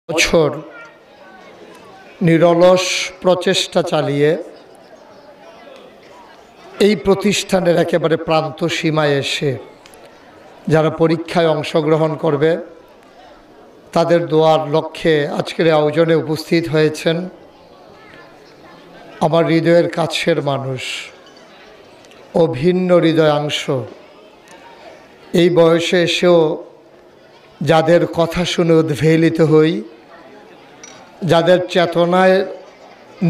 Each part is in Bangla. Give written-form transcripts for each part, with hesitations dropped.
বছর নিরলস প্রচেষ্টা চালিয়ে এই প্রতিষ্ঠানের একেবারে প্রান্ত সীমায় এসে যারা পরীক্ষায় অংশগ্রহণ করবে তাদের দোয়ার লক্ষ্যে আজকের আয়োজনে উপস্থিত হয়েছেন আমার হৃদয়ের কাছের মানুষ, অভিন্ন হৃদয়াংশ। এই বয়সে এসেও যাদের কথা শুনে উদ্বেলিত হই, যাদের চেতনায়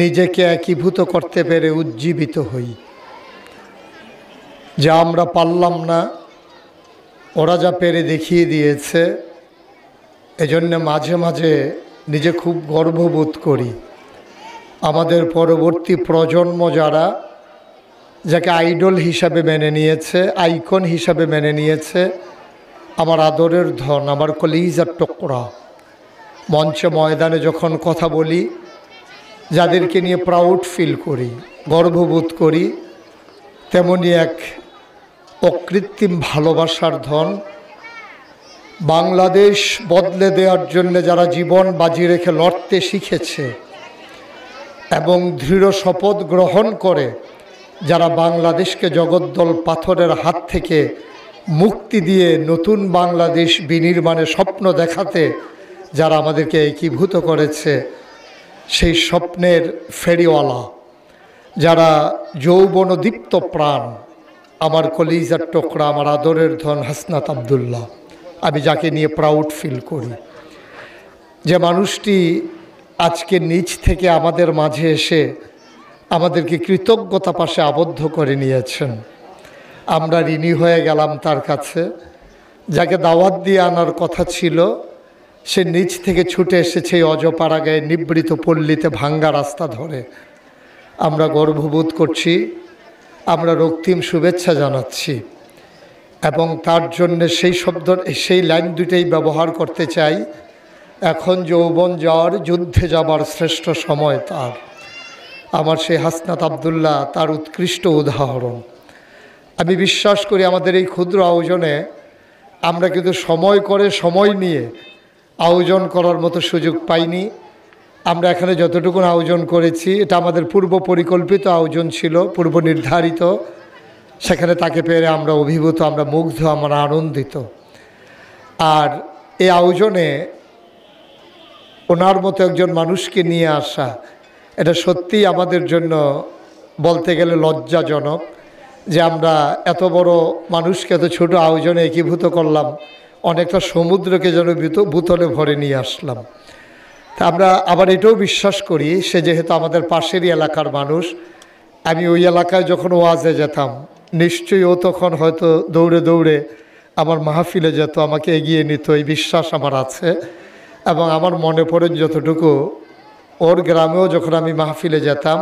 নিজেকে একীভূত করতে পেরে উজ্জীবিত হই। যা আমরা পারলাম না, ওরা যা পেরে দেখিয়ে দিয়েছে, এজন্য মাঝে মাঝে নিজে খুব গর্ববোধ করি। আমাদের পরবর্তী প্রজন্ম যাকে আইডল হিসাবে মেনে নিয়েছে, আইকন হিসাবে মেনে নিয়েছে, আমার আদরের ধন, আমার কলিজার টুকরা, মঞ্চে ময়দানে যখন কথা বলি যাদেরকে নিয়ে প্রাউড ফিল করি, গর্ববোধ করি, তেমনি এক অকৃত্রিম ভালোবাসার ধন। বাংলাদেশ বদলে দেওয়ার জন্য যারা জীবন বাজি রেখে লড়তে শিখেছে এবং দৃঢ় শপথ গ্রহণ করে যারা বাংলাদেশকে জগদ্দল পাথরের হাত থেকে মুক্তি দিয়ে নতুন বাংলাদেশ বিনির্মাণের স্বপ্ন দেখাতে যারা আমাদেরকে একীভূত করেছে, সেই স্বপ্নের ফেরিওয়ালা যারা যৌবনদীপ্ত প্রাণ, আমার কলিজার টুকরা, আমার আদরের ধন হাসনাত আবদুল্লাহ, আমি যাকে নিয়ে প্রাউড ফিল করি। যে মানুষটি আজকে নিচ থেকে আমাদের মাঝে এসে আমাদেরকে কৃতজ্ঞতা পাশে আবদ্ধ করে নিয়েছেন। আমরা ঋণী হয়ে গেলাম তার কাছে। যাকে দাওয়াত দিয়ে আনার কথা ছিল, সে নিচ থেকে ছুটে এসেছে অজপাড়া গায়ে নিবৃত পল্লীতে ভাঙ্গা রাস্তা ধরে। আমরা গর্ববোধ করছি, আমরা রক্তিম শুভেচ্ছা জানাচ্ছি এবং তার জন্য সেই লাইন দুটেই ব্যবহার করতে চাই। এখন যৌবন যাওয়ার, যুদ্ধে যাবার শ্রেষ্ঠ সময় তার। আমার সেই হাসনাত আবদুল্লাহ তার উৎকৃষ্ট উদাহরণ। আমি বিশ্বাস করি আমাদের এই ক্ষুদ্র আয়োজনে আমরা কিন্তু সময় নিয়ে আয়োজন করার মতো সুযোগ পাইনি। আমরা এখানে যতটুকু আয়োজন করেছি এটা আমাদের পূর্ব পরিকল্পিত আয়োজন ছিল, পূর্ব নির্ধারিত। সেখানে তাকে পেরে আমরা অভিভূত, আমরা মুগ্ধ, আমরা আনন্দিত। আর এই আয়োজনে ওনার মতো একজন মানুষকে নিয়ে আসা, এটা সত্যিই আমাদের জন্য বলতে গেলে লজ্জাজনক যে আমরা এত বড় মানুষকে এত ছোট আয়োজনে একীভূত করলাম, অনেকটা সমুদ্রকে যেন বোতলে ভরে নিয়ে আসলাম। তা আমরা আবার এটাও বিশ্বাস করি, সে যেহেতু আমাদের পাশেরই এলাকার মানুষ, আমি ওই এলাকায় যখন ওয়াজে যেতাম নিশ্চয়ই ও তখন হয়তো দৌড়ে দৌড়ে আমার মাহফিলে যেত, আমাকে এগিয়ে নিত, এই বিশ্বাস আমার আছে। এবং আমার মনে পড়ে যতটুকু, ওর গ্রামেও যখন আমি মাহফিলে যেতাম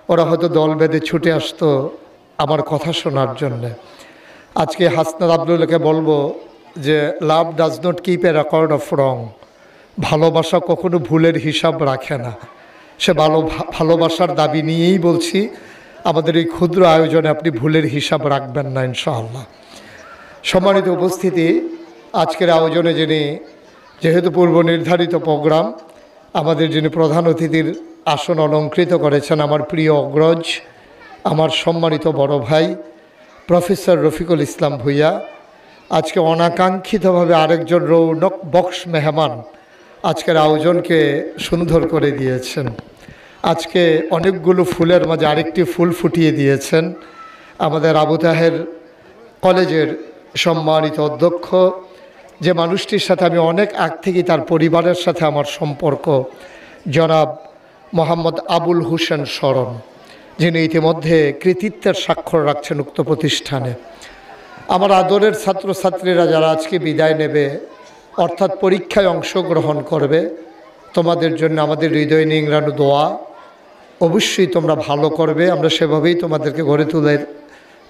ওরা হয়তো দল বেঁধে ছুটে আসতো আমার কথা শোনার জন্যে। আজকে হাসনাত আবদুল্লাহকে বলবো যে লাভ does not keep A record of রং। ভালোবাসা কখনো ভুলের হিসাব রাখে না। সে ভালোবাসার দাবি নিয়েই বলছি, আমাদের এই ক্ষুদ্র আয়োজনে আপনি ভুলের হিসাব রাখবেন না ইনশাআল্লাহ। সম্মানিত উপস্থিতি, আজকের আয়োজনে যেহেতু পূর্ব নির্ধারিত প্রোগ্রাম, আমাদের যিনি প্রধান অতিথির আসন অলঙ্কৃত করেছেন আমার প্রিয় অগ্রজ, আমার সম্মানিত বড় ভাই প্রফেসর রফিকুল ইসলাম ভূঁইয়া, আজকে অনাকাঙ্ক্ষিতভাবে আরেকজন রৌনক বক্স মেহমান আজকের আয়োজনকে সুন্দর করে দিয়েছেন। আজকে অনেকগুলো ফুলের মাঝে আরেকটি ফুল ফুটিয়ে দিয়েছেন আমাদের আবু তাহের কলেজের সম্মানিত অধ্যক্ষ, যে মানুষটির সাথে আমি অনেক আগ থেকেই তার পরিবারের সাথে আমার সম্পর্ক, জনাব মোহাম্মদ আবুল হোসেন শরণ, যিনি ইতিমধ্যে কৃতিত্বের স্বাক্ষর রাখছেন উক্ত প্রতিষ্ঠানে। আমার আদরের ছাত্রছাত্রীরা যারা আজকে বিদায় নেবে, অর্থাৎ পরীক্ষায় অংশগ্রহণ করবে, তোমাদের জন্য আমাদের হৃদয় নিংড়ানো দোয়া। অবশ্যই তোমরা ভালো করবে, আমরা সেভাবেই তোমাদেরকে গড়ে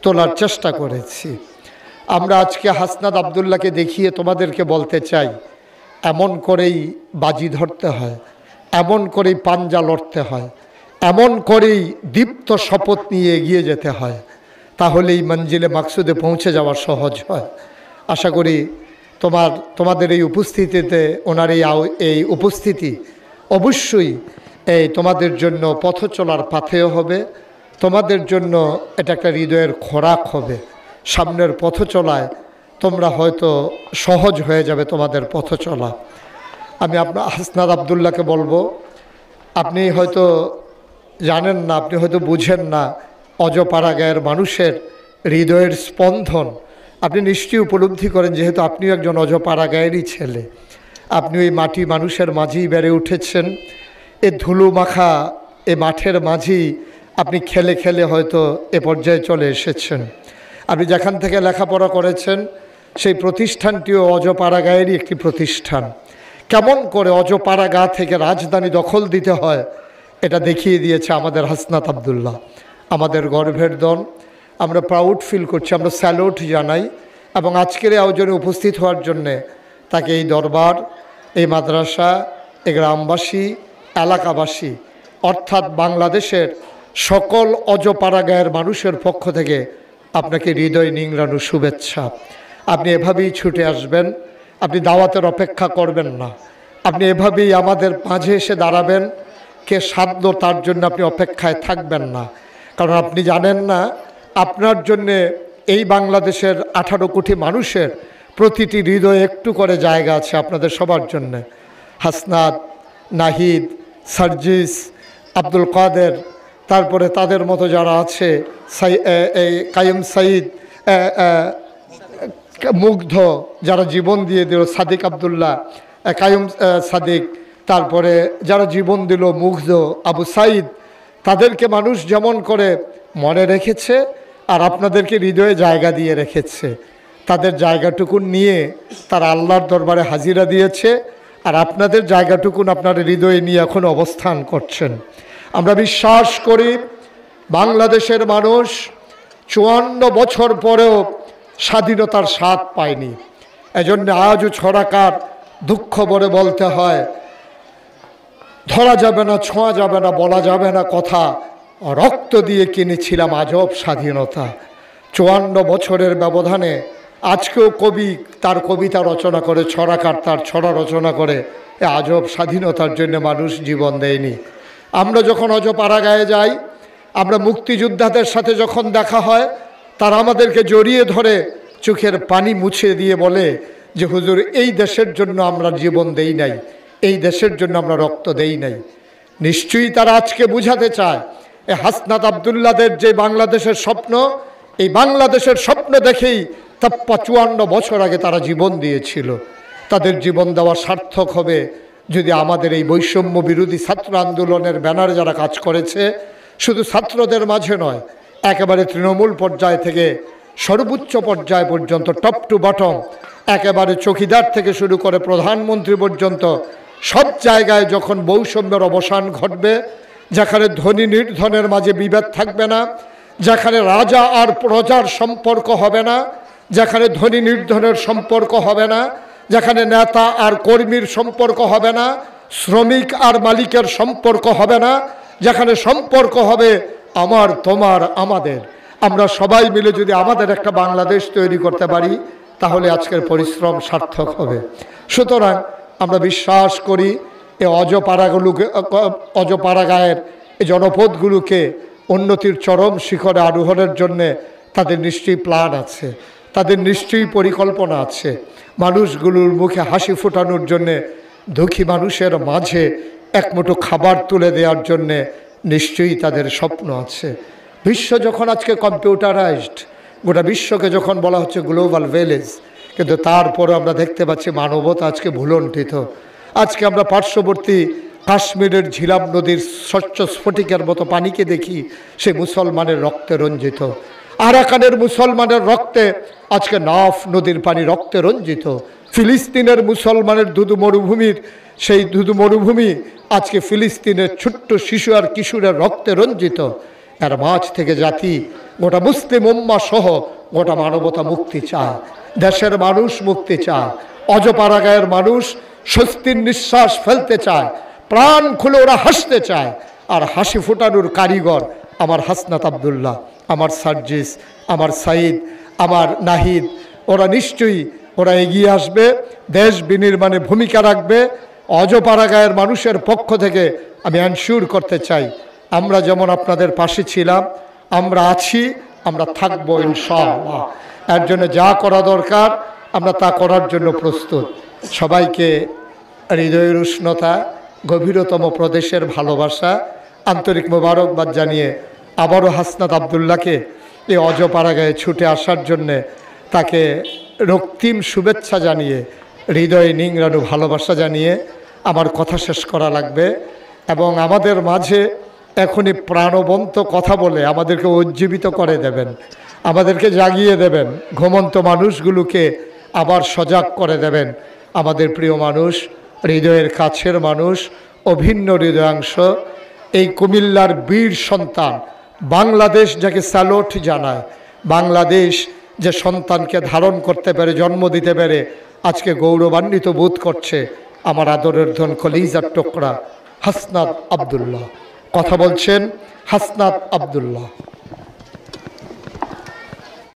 তোলার চেষ্টা করেছি। আমরা আজকে হাসনাত আবদুল্লাহকে দেখিয়ে তোমাদেরকে বলতে চাই, এমন করেই বাজি ধরতে হয়, এমন করেই পাঞ্জা লড়তে হয়, এমন করেই দীপ্ত শপথ নিয়ে এগিয়ে যেতে হয়, তাহলেই মঞ্জিলে মাকসুদে পৌঁছে যাওয়া সহজ হয়। আশা করি তোমাদের এই উপস্থিতিতে ওনার এই উপস্থিতি অবশ্যই তোমাদের জন্য পথ চলার পাথেয় হবে, তোমাদের জন্য এটা একটা হৃদয়ের খোরাক হবে। সামনের পথ চলায় তোমরা হয়তো সহজ হয়ে যাবে তোমাদের পথ চলা। আমি আপনার হাসনাত আবদুল্লাহকে বলবো, আপনি হয়তো জানেন না, আপনি হয়তো বুঝেন না অজপাড়াগাঁয়ের মানুষের হৃদয়ের স্পন্দন আপনি নিশ্চয়ই উপলব্ধি করেন, যেহেতু আপনিও একজন অজপাড়াগাঁয়েরই ছেলে। আপনি ওই মাটি মানুষের মাঝেই বেড়ে উঠেছেন, এ ধুলো মাখা এ মাঠের মাঝেই আপনি খেলে খেলে হয়তো এ পর্যায়ে চলে এসেছেন। আপনি যেখান থেকে লেখাপড়া করেছেন সেই প্রতিষ্ঠানটিও অজপাড়াগাঁয়েরই একটি প্রতিষ্ঠান। কেমন করে অজপাড়াগাঁ থেকে রাজধানী দখল দিতে হয় এটা দেখিয়ে দিয়েছে আমাদের হাসনাত আবদুল্লাহ, আমাদের গর্বের দল। আমরা প্রাউড ফিল করছি, আমরা স্যালুট জানাই এবং আজকের এই আয়োজনে উপস্থিত হওয়ার জন্যে তাকে এই দরবার, এই মাদ্রাসা, এই গ্রামবাসী, এলাকাবাসী অর্থাৎ বাংলাদেশের সকল অজপাড়াগাঁয়ের মানুষের পক্ষ থেকে আপনাকে হৃদয় নিংড়ানো শুভেচ্ছা। আপনি এভাবেই ছুটে আসবেন, আপনি দাওয়াতের অপেক্ষা করবেন না, আপনি এভাবেই আমাদের মাঝে এসে দাঁড়াবেন, কে সাধ্য তার জন্য আপনি অপেক্ষায় থাকবেন না। কারণ আপনি জানেন না আপনার জন্যে এই বাংলাদেশের 18 কোটি মানুষের প্রতিটি হৃদয়ে একটু করে জায়গা আছে আপনাদের সবার জন্যে। হাসনাত, নাহিদ, সার্জিস, আব্দুল কাদের, তারপরে তাদের মতো যারা আছে, কায়েম সাইদ, মুগ্ধ যারা জীবন দিয়ে দিল, সাদিক আবদুল্লাহ, কায়েম সাদিক, তারপরে যারা জীবন দিল, মুগ্ধ, আবু সাইদ, তাদেরকে মানুষ যেমন করে মনে রেখেছে আর আপনাদেরকে হৃদয়ে জায়গা দিয়ে রেখেছে, তাদের জায়গাটুকুন নিয়ে তারা আল্লাহর দরবারে হাজিরা দিয়েছে আর আপনাদের জায়গাটুকুন আপনার হৃদয়ে নিয়ে এখন অবস্থান করছেন। আমরা বিশ্বাস করি বাংলাদেশের মানুষ 54 বছর পরেও স্বাধীনতার স্বাদ পায়নি। এজন্য আজও ছড়াকার দুঃখ ভরে বলতে হয়, ধরা যাবে না, ছোঁয়া যাবে না, বলা যাবে না কথা, রক্ত দিয়ে কিনেছিলাম আজব স্বাধীনতা। 54 বছরের ব্যবধানে আজকেও কবি তার কবিতা রচনা করে, ছড়াকার তার ছড়া রচনা করে এ আজব স্বাধীনতার জন্য মানুষ জীবন দেয়নি। আমরা যখন অজপাড়াগাঁয়ে যাই, আমরা মুক্তিযোদ্ধাদের সাথে যখন দেখা হয়, তারা আমাদেরকে জড়িয়ে ধরে চোখের পানি মুছে দিয়ে বলে যে হুজুর এই দেশের জন্য আমরা জীবন দেই নাই, এই দেশের জন্য আমরা রক্ত দেই নাই। নিশ্চয়ই তারা আজকে বুঝাতে চায় এ হাসনাত আবদুল্লাদের যে বাংলাদেশের স্বপ্ন, এই বাংলাদেশের স্বপ্ন দেখেই তা 55 বছর আগে তারা জীবন দিয়েছিল। তাদের জীবন দেওয়া সার্থক হবে যদি আমাদের এই বৈষম্য বিরোধী ছাত্র আন্দোলনের ব্যানারে যারা কাজ করেছে, শুধু ছাত্রদের মাঝে নয়, একেবারে তৃণমূল পর্যায় থেকে সর্বোচ্চ পর্যায় পর্যন্ত, টপ টু বটম, একেবারে চৌকিদার থেকে শুরু করে প্রধানমন্ত্রী পর্যন্ত সব জায়গায় যখন বৈষম্যের অবসান ঘটবে, যেখানে ধনী নির্ধনের মাঝে বিভেদ থাকবে না, যেখানে রাজা আর প্রজার সম্পর্ক হবে না, যেখানে ধনী নির্ধনের সম্পর্ক হবে না, যেখানে নেতা আর কর্মীর সম্পর্ক হবে না, শ্রমিক আর মালিকের সম্পর্ক হবে না, যেখানে সম্পর্ক হবে আমার, তোমার, আমাদের, আমরা সবাই মিলে যদি আমাদের একটা বাংলাদেশ তৈরি করতে পারি তাহলে আজকের পরিশ্রম সার্থক হবে। সুতরাং আমরা বিশ্বাস করি এই অজপাড়াগাঁয়ের এই জনপদগুলোকে উন্নতির চরম শিখরে আরোহণের জন্যে তাদের নিশ্চয়ই প্ল্যান আছে, তাদের নিশ্চয়ই পরিকল্পনা আছে। মানুষগুলোর মুখে হাসি ফোটানোর জন্যে, দুঃখী মানুষের মাঝে এক মুঠো খাবার তুলে দেওয়ার জন্যে নিশ্চয়ই তাদের স্বপ্ন আছে। বিশ্ব যখন আজকে কম্পিউটারাইজড, গোটা বিশ্বকে যখন বলা হচ্ছে গ্লোবাল ভিলেজ, কিন্তু তারপরে আমরা দেখতে পাচ্ছি মানবতা আজকে ভুলণ্ঠিত। আজকে আমরা পার্শ্ববর্তী কাশ্মীরের ঝিলাম নদীর স্বচ্ছ স্ফটিকের মতো পানিকে দেখি, সে মুসলমানের রক্তে রঞ্জিত। আরাকানের মুসলমানের রক্তে আজকে নাফ নদীর পানি রক্তে রঞ্জিত। ফিলিস্তিনের মুসলমানের ধুধু মরুভূমির সেই ধুধু মরুভূমি আজকে ফিলিস্তিনের ছোট্ট শিশু আর কিশোরের রক্তে রঞ্জিত। এর মাঝ থেকে জাতি, গোটা মুসলিম উম্মাহ সহ গোটা মানবতা মুক্তি চায়, দেশের মানুষ মুক্তি চায়, অজপাড়াগাঁয়ের মানুষ স্বস্তির নিঃশ্বাস ফেলতে চায়, প্রাণ খুলে ওরা হাসতে চায়। আর হাসি ফোটানোর কারিগর আমার হাসনাত আবদুল্লাহ, আমার সার্জিস, আমার সাইদ, আমার নাহিদ, ওরা নিশ্চয়ই ওরা এগিয়ে আসবে, দেশ বিনির্মাণে ভূমিকা রাখবে। অজপাড়াগাঁয়ের মানুষের পক্ষ থেকে আমি এনশিওর করতে চাই, আমরা যেমন আপনাদের পাশে ছিলাম, আমরা আছি, আমরা থাকবো ইনশাআল্লাহ। এর জন্য যা করা দরকার আমরা তা করার জন্য প্রস্তুত। সবাইকে হৃদয়ের উষ্ণতা, গভীরতম প্রদেশের ভালোবাসা, আন্তরিক মোবারকবাদ জানিয়ে আবারও হাসনাত আবদুল্লাহকে এই অজপাড়াগাঁয়ে ছুটে আসার জন্যে তাকে রক্তিম শুভেচ্ছা জানিয়ে, হৃদয়ে নিংড়ানো ভালোবাসা জানিয়ে আমার কথা শেষ করা লাগবে। এবং আমাদের মাঝে এখনই প্রাণবন্ত কথা বলে আমাদেরকে উজ্জীবিত করে দেবেন, আমাদেরকে জাগিয়ে দেবেন, ঘুমন্ত মানুষগুলোকে আবার সজাগ করে দেবেন। আমাদের প্রিয় মানুষ, হৃদয়ের কাছের মানুষ, অভিন্ন হৃদয়াংশ, এই কুমিল্লার বীর সন্তান, বাংলাদেশ যাকে স্যালুট জানায়, বাংলাদেশ যে সন্তানকে ধারণ করতে পেরে, জন্ম দিতে পেরে আজকে গৌরবান্বিত বোধ করছে, আমার আদরের ধন কলিজার টুকরা হাসনাত আবদুল্লাহ। কথা বলছেন হাসনাত আবদুল্লাহ।